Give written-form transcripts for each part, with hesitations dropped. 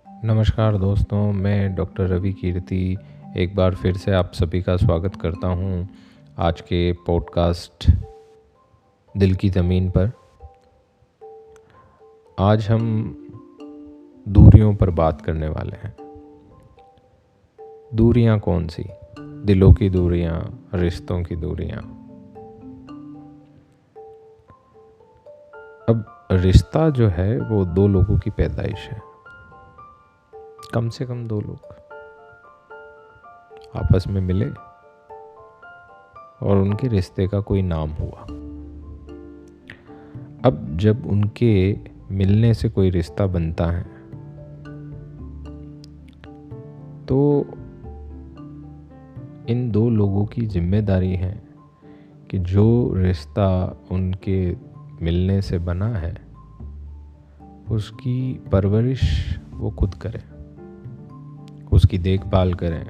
नमस्कार दोस्तों, मैं डॉक्टर रवि कीर्ति एक बार फिर से आप सभी का स्वागत करता हूं आज के पॉडकास्ट दिल की ज़मीन पर। आज हम दूरियों पर बात करने वाले हैं। दूरियां कौन सी? दिलों की दूरियां, रिश्तों की दूरियां। अब रिश्ता जो है वो दो लोगों की पैदाइश है। कम से कम दो लोग आपस में मिले और उनके रिश्ते का कोई नाम हुआ। अब जब उनके मिलने से कोई रिश्ता बनता है तो इन दो लोगों की जिम्मेदारी है कि जो रिश्ता उनके मिलने से बना है उसकी परवरिश वो खुद करें, उसकी देखभाल करें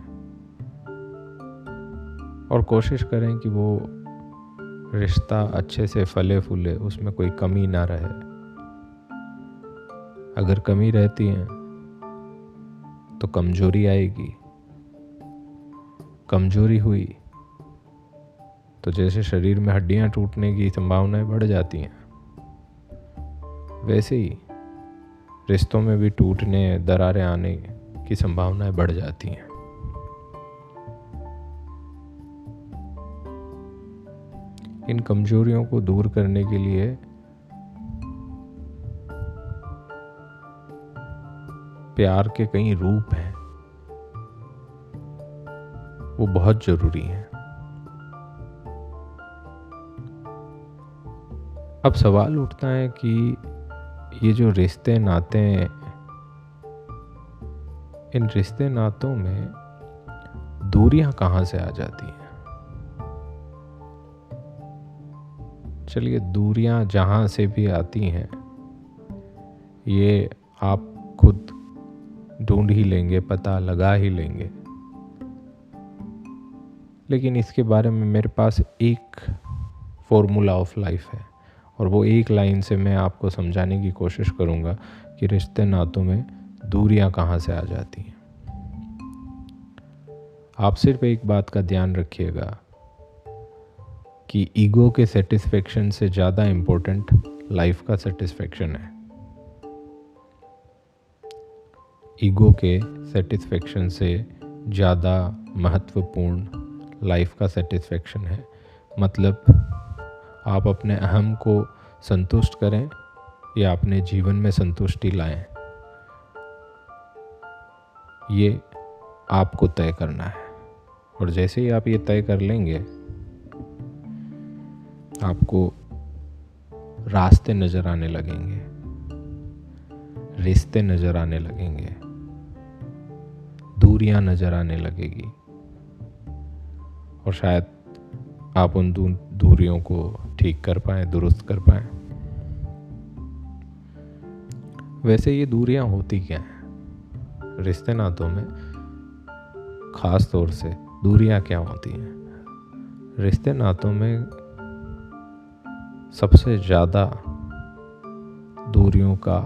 और कोशिश करें कि वो रिश्ता अच्छे से फले फूले, उसमें कोई कमी ना रहे। अगर कमी रहती है तो कमजोरी आएगी। कमजोरी हुई तो जैसे शरीर में हड्डियां टूटने की संभावनाएं बढ़ जाती हैं, वैसे ही रिश्तों में भी टूटने, दरारें आने की संभावनाएं बढ़ जाती हैं। इन कमजोरियों को दूर करने के लिए प्यार के कई रूप हैं, वो बहुत जरूरी हैं। अब सवाल उठता है कि ये जो रिश्ते नाते हैं, इन रिश्ते नातों में दूरियां कहाँ से आ जाती हैं? चलिए, दूरियां जहाँ से भी आती हैं ये आप खुद ढूंढ ही लेंगे, पता लगा ही लेंगे। लेकिन इसके बारे में मेरे पास एक फॉर्मूला ऑफ लाइफ है और वो एक लाइन से मैं आपको समझाने की कोशिश करूँगा कि रिश्ते नातों में दूरियां कहाँ से आ जाती हैं। आप सिर्फ एक बात का ध्यान रखिएगा कि ईगो के सेटिस्फेक्शन से ज़्यादा इम्पोर्टेंट लाइफ का सेटिस्फेक्शन है। ईगो के सेटिस्फेक्शन से ज़्यादा महत्वपूर्ण लाइफ का सेटिस्फेक्शन है। मतलब आप अपने अहम को संतुष्ट करें या अपने जीवन में संतुष्टि लाएं, ये आपको तय करना है। और जैसे ही आप ये तय कर लेंगे, आपको रास्ते नज़र आने लगेंगे, रिश्ते नज़र आने लगेंगे, दूरियां नज़र आने लगेगी और शायद आप उन दूरियों को ठीक कर पाएँ, दुरुस्त कर पाएँ। वैसे ये दूरियां होती क्या हैं? रिश्ते नातों में ख़ास तौर से दूरियां क्या होती हैं? रिश्ते नातों में सबसे ज़्यादा दूरियों का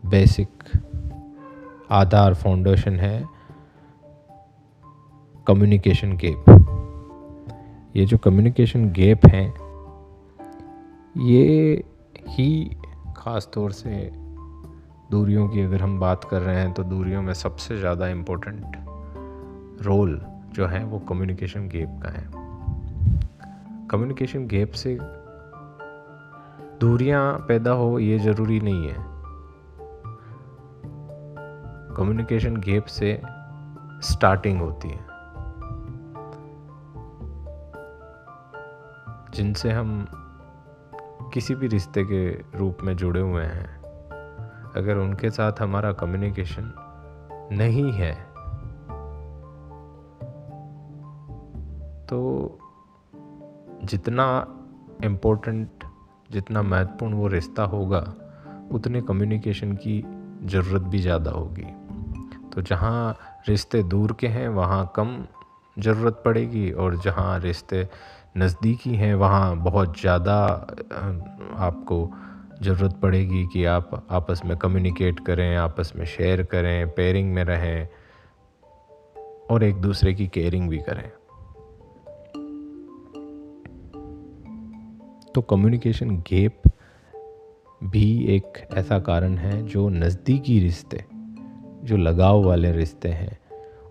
बेसिक आधार, फाउंडेशन है कम्युनिकेशन गैप। ये जो कम्युनिकेशन गैप हैं, ये ही ख़ास तौर से दूरियों की अगर हम बात कर रहे हैं तो दूरियों में सबसे ज़्यादा इम्पोर्टेंट रोल जो है वो कम्युनिकेशन गैप का है। कम्युनिकेशन गैप से दूरियां पैदा हो ये ज़रूरी नहीं है। कम्युनिकेशन गैप से स्टार्टिंग होती है, जिनसे हम किसी भी रिश्ते के रूप में जुड़े हुए हैं, अगर उनके साथ हमारा कम्युनिकेशन नहीं है तो जितना इम्पोर्टेंट, जितना महत्वपूर्ण वो रिश्ता होगा, उतने कम्युनिकेशन की ज़रूरत भी ज़्यादा होगी। तो जहाँ रिश्ते दूर के हैं वहाँ कम ज़रूरत पड़ेगी और जहाँ रिश्ते नज़दीकी हैं वहाँ बहुत ज़्यादा आपको ज़रूरत पड़ेगी कि आप आपस में कम्युनिकेट करें, आपस में शेयर करें, पेयरिंग में रहें और एक दूसरे की केयरिंग भी करें। तो कम्युनिकेशन गैप भी एक ऐसा कारण है जो नज़दीकी रिश्ते, जो लगाव वाले रिश्ते हैं,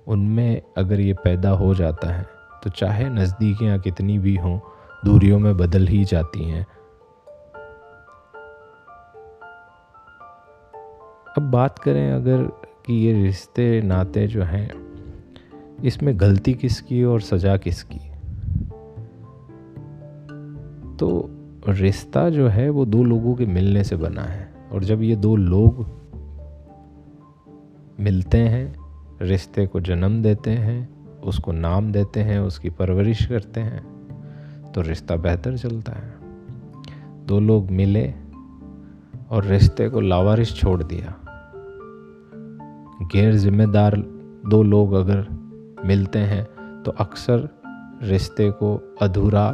उनमें अगर ये पैदा हो जाता है तो चाहे नज़दीकियाँ कितनी भी हों, दूरियों में बदल ही जाती हैं। अब बात करें अगर कि ये रिश्ते नाते जो हैं, इसमें गलती किसकी और सज़ा किसकी, तो रिश्ता जो है वो दो लोगों के मिलने से बना है, और जब ये दो लोग मिलते हैं, रिश्ते को जन्म देते हैं, उसको नाम देते हैं, उसकी परवरिश करते हैं, तो रिश्ता बेहतर चलता है। दो लोग मिले और रिश्ते को लावारिस छोड़ दिया, गैर जिम्मेदार दो लोग अगर मिलते हैं तो अक्सर रिश्ते को अधूरा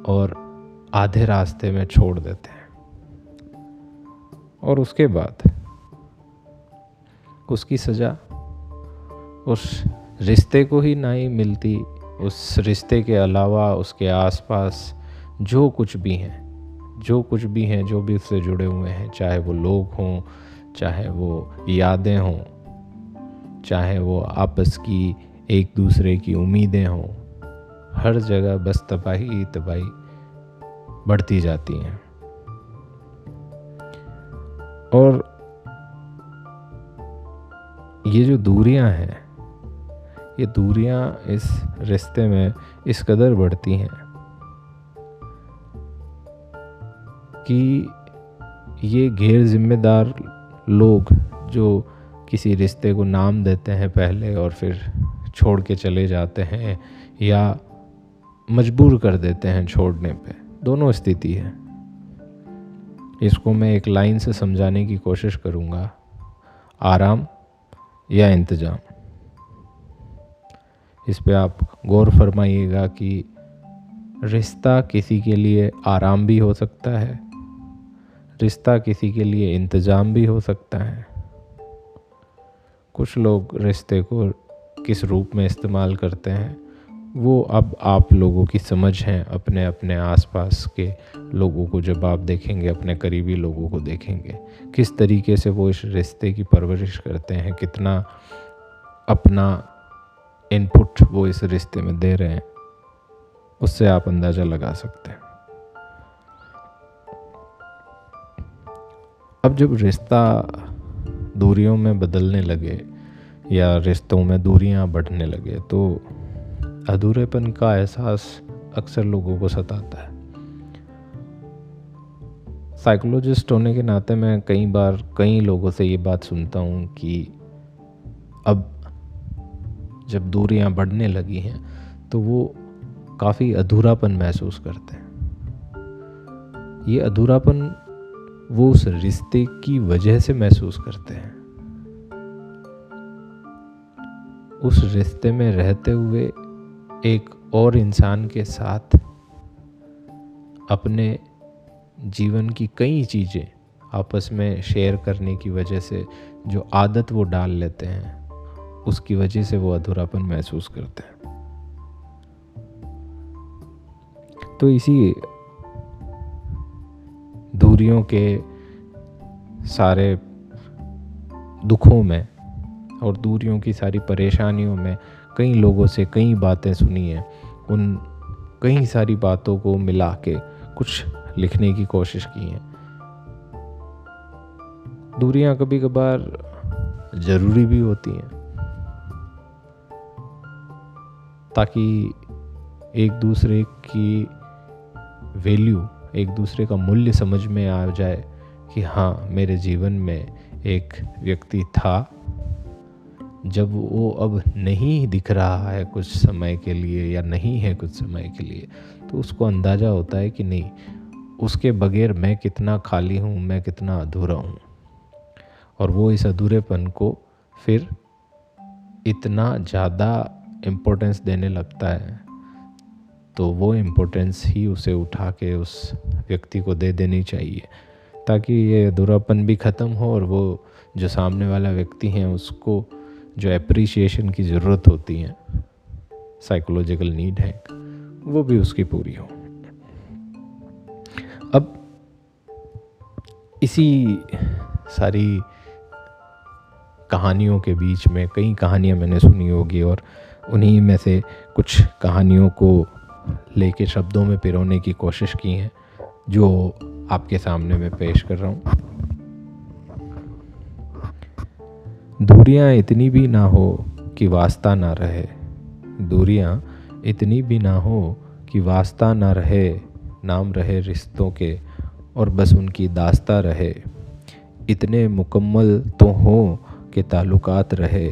और आधे रास्ते में छोड़ देते हैं, और उसके बाद उसकी सज़ा उस रिश्ते को ही नहीं मिलती, उस रिश्ते के अलावा उसके आसपास जो कुछ भी हैं, जो भी उससे जुड़े हुए हैं, चाहे वो लोग हों, चाहे वो यादें हों, चाहे वो आपस की एक दूसरे की उम्मीदें हों, हर जगह बस तबाही तबाही बढ़ती जाती हैं। और ये जो दूरियां हैं, ये दूरियां इस रिश्ते में इस कदर बढ़ती हैं कि ये गैर जिम्मेदार लोग जो किसी रिश्ते को नाम देते हैं पहले और फिर छोड़ के चले जाते हैं या मजबूर कर देते हैं छोड़ने पे, दोनों स्थिति है। इसको मैं एक लाइन से समझाने की कोशिश करूँगा, आराम या इंतज़ाम। इस पे आप गौर फरमाइएगा कि रिश्ता किसी के लिए आराम भी हो सकता है, रिश्ता किसी के लिए इंतज़ाम भी हो सकता है। कुछ लोग रिश्ते को किस रूप में इस्तेमाल करते हैं वो अब आप लोगों की समझ है। अपने अपने आसपास के लोगों को जब आप देखेंगे, अपने करीबी लोगों को देखेंगे, किस तरीके से वो इस रिश्ते की परवरिश करते हैं, कितना अपना इनपुट वो इस रिश्ते में दे रहे हैं, उससे आप अंदाज़ा लगा सकते हैं। अब जब रिश्ता दूरियों में बदलने लगे या रिश्तों में दूरियां बढ़ने लगे तो अधूरेपन का एहसास अक्सर लोगों को सताता है। साइकोलॉजिस्ट होने के नाते मैं कई बार कई लोगों से ये बात सुनता हूँ कि अब जब दूरियां बढ़ने लगी हैं तो वो काफ़ी अधूरापन महसूस करते हैं। ये अधूरापन वो उस रिश्ते की वजह से महसूस करते हैं। उस रिश्ते में रहते हुए एक और इंसान के साथ अपने जीवन की कई चीज़ें आपस में शेयर करने की वजह से जो आदत वो डाल लेते हैं, उसकी वजह से वो अधूरापन महसूस करते हैं। तो इसी दूरियों के सारे दुखों में और दूरियों की सारी परेशानियों में कई लोगों से कई बातें सुनी हैं। उन कई सारी बातों को मिला के कुछ लिखने की कोशिश की है। दूरियां कभी कभार ज़रूरी भी होती हैं ताकि एक दूसरे की वैल्यू, एक दूसरे का मूल्य समझ में आ जाए कि हाँ, मेरे जीवन में एक व्यक्ति था, जब वो अब नहीं दिख रहा है कुछ समय के लिए या नहीं है कुछ समय के लिए, तो उसको अंदाज़ा होता है कि नहीं, उसके बगैर मैं कितना खाली हूँ, मैं कितना अधूरा हूँ। और वो इस अधूरेपन को फिर इतना ज़्यादा इम्पोर्टेंस देने लगता है, तो वो इम्पोर्टेंस ही उसे उठा के उस व्यक्ति को दे देनी चाहिए ताकि ये अधूरापन भी ख़त्म हो और वो जो सामने वाला व्यक्ति है उसको जो एप्रिसिएशन की ज़रूरत होती है, साइकोलॉजिकल नीड है, वो भी उसकी पूरी हो। अब इसी सारी कहानियों के बीच में कई कहानियाँ मैंने सुनी होगी और उन्हीं में से कुछ कहानियों को लेके शब्दों में पिरोने की कोशिश की है जो आपके सामने मैं पेश कर रहा हूँ। दूरियां इतनी भी ना हो कि वास्ता ना रहे, दूरियां इतनी भी ना हो कि वास्ता ना रहे, नाम रहे रिश्तों के और बस उनकी दास्ता रहे। इतने मुकम्मल तो हो कि ताल्लुकात रहे,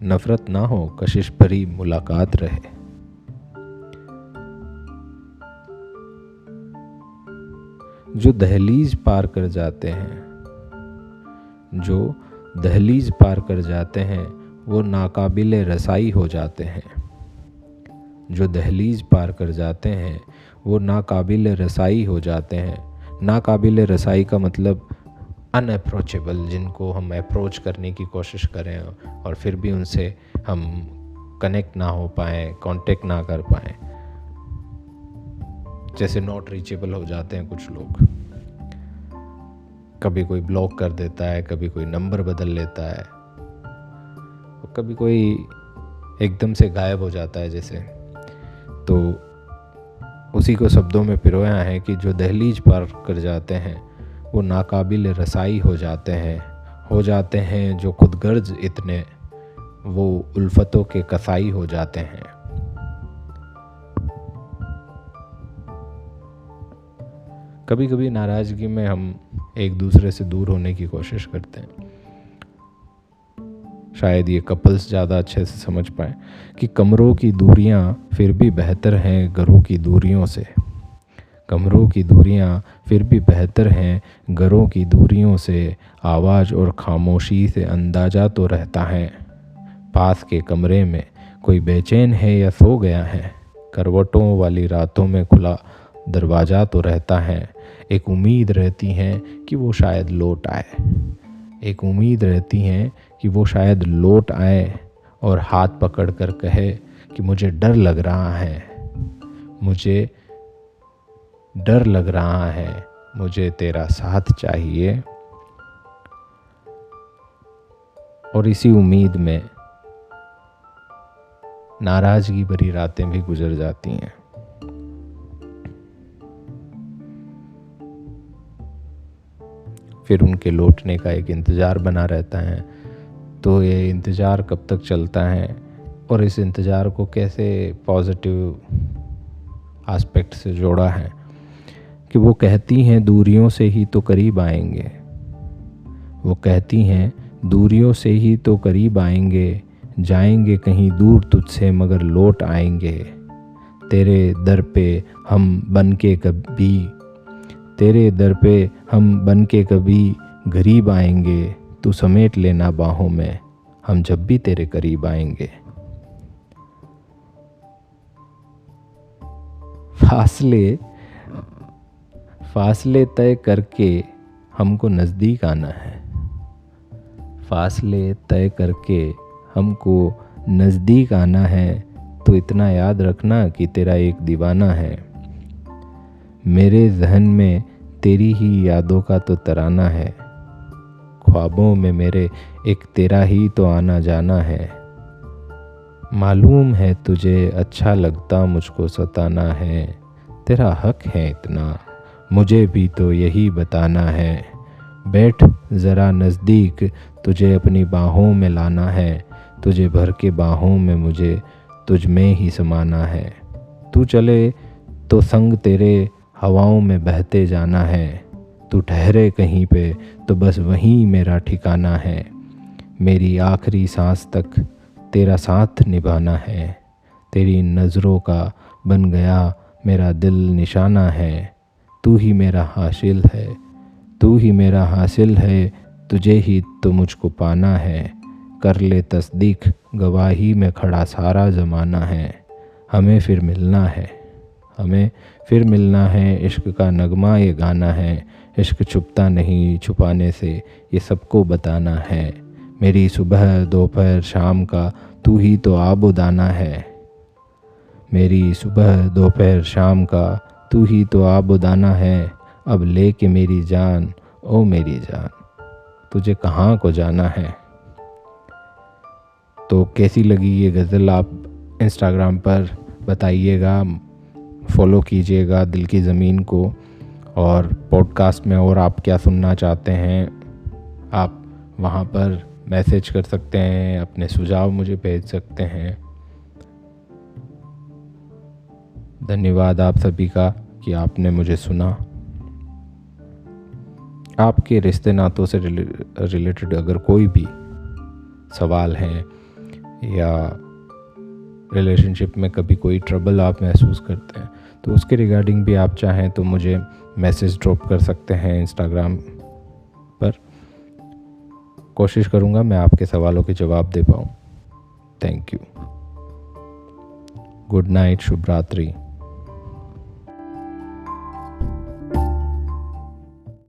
नफ़रत ना हो कशिश भरी मुलाकात रहे। जो दहलीज पार कर जाते हैं, जो दहलीज पार कर जाते हैं वो नाकाबिले रसाई हो जाते हैं। जो दहलीज पार कर जाते हैं वो नाकाबिले रसाई हो जाते हैं। नाकाबिले रसाई का मतलब अनअप्रोचेबल, जिनको हम अप्रोच करने की कोशिश करें और फिर भी उनसे हम कनेक्ट ना हो पाएँ, कांटेक्ट ना कर पाएँ। जैसे नॉट रीचेबल हो जाते हैं कुछ लोग, कभी कोई ब्लॉक कर देता है, कभी कोई नंबर बदल लेता है, कभी कोई एकदम से गायब हो जाता है जैसे। तो उसी को शब्दों में पिरोया है कि जो दहलीज पार कर जाते हैं वो नाकाबिल रसाई हो जाते हैं जो खुदगर्ज इतने वो उल्फतों के कसाई हो जाते हैं। कभी कभी नाराज़गी में हम एक दूसरे से दूर होने की कोशिश करते हैं। शायद ये कपल्स ज़्यादा अच्छे से समझ पाएँ कि कमरों की दूरियां फिर भी बेहतर हैं घरों की दूरियों से। कमरों की दूरियां फिर भी बेहतर हैं घरों की दूरियों से। आवाज़ और खामोशी से अंदाज़ा तो रहता है पास के कमरे में कोई बेचैन है या सो गया है। करवटों वाली रातों में खुला दरवाज़ा तो रहता है। एक उम्मीद रहती है कि वो शायद लौट आए, एक उम्मीद रहती है कि वो शायद लौट आए और हाथ पकड़ कर कहे कि मुझे डर लग रहा है, मुझे डर लग रहा है, मुझे तेरा साथ चाहिए। और इसी उम्मीद में नाराज़गी भरी रातें भी गुजर जाती हैं। फिर उनके लौटने का एक इंतज़ार बना रहता है। तो ये इंतज़ार कब तक चलता है और इस इंतज़ार को कैसे पॉजिटिव एस्पेक्ट से जोड़ा है कि वो कहती हैं दूरियों से ही तो करीब आएंगे, वो कहती हैं दूरियों से ही तो करीब आएंगे, जाएंगे कहीं दूर तुझसे मगर लौट आएंगे। तेरे दर पे हम बन के कभी, तेरे दर पे हम बन के कभी गरीब आएंगे। तू समेट लेना बाहों में, हम जब भी तेरे करीब आएंगे। फासले तय करके हमको नज़दीक आना है। फासले तय करके हमको नज़दीक आना है। तो इतना याद रखना कि तेरा एक दीवाना है। मेरे जहन में तेरी ही यादों का तो तराना है। ख्वाबों में मेरे एक तेरा ही तो आना जाना है। मालूम है तुझे अच्छा लगता मुझको सताना है। तेरा हक है इतना मुझे भी तो यही बताना है। बैठ ज़रा नज़दीक तुझे अपनी बाहों में लाना है। तुझे भर के बाहों में मुझे तुझ में ही समाना है। तू चले तो संग तेरे हवाओं में बहते जाना है। तू ठहरे कहीं पे तो बस वहीं मेरा ठिकाना है। मेरी आखिरी सांस तक तेरा साथ निभाना है। तेरी नज़रों का बन गया मेरा दिल निशाना है। तू ही मेरा हासिल है, तू ही मेरा हासिल है, तुझे ही तो मुझको पाना है। कर ले तस्दीक गवाही में खड़ा सारा ज़माना है। हमें फिर मिलना है, हमें फिर मिलना है, इश्क का नगमा ये गाना है, इश्क छुपता नहीं छुपाने से ये सबको बताना है। मेरी सुबह दोपहर शाम का तू ही तो आबो दाना है। मेरी सुबह दोपहर शाम का तू ही तो आबो दाना है। अब ले के मेरी जान ओ मेरी जान, तुझे कहाँ को जाना है। तो कैसी लगी ये गज़ल आप इंस्टाग्राम पर बताइएगा, फॉलो कीजिएगा दिल की ज़मीन को। और पॉडकास्ट में और आप क्या सुनना चाहते हैं आप वहाँ पर मैसेज कर सकते हैं, अपने सुझाव मुझे भेज सकते हैं। धन्यवाद आप सभी का कि आपने मुझे सुना। आपके रिश्ते नातों से रिलेटेड अगर कोई भी सवाल हैं या रिलेशनशिप में कभी कोई ट्रबल आप महसूस करते हैं तो उसके रिगार्डिंग भी आप चाहें तो मुझे मैसेज ड्रॉप कर सकते हैं इंस्टाग्राम पर। कोशिश करूँगा मैं आपके सवालों के जवाब दे पाऊँ। Thank you. गुड नाइट, शुभ रात्रि।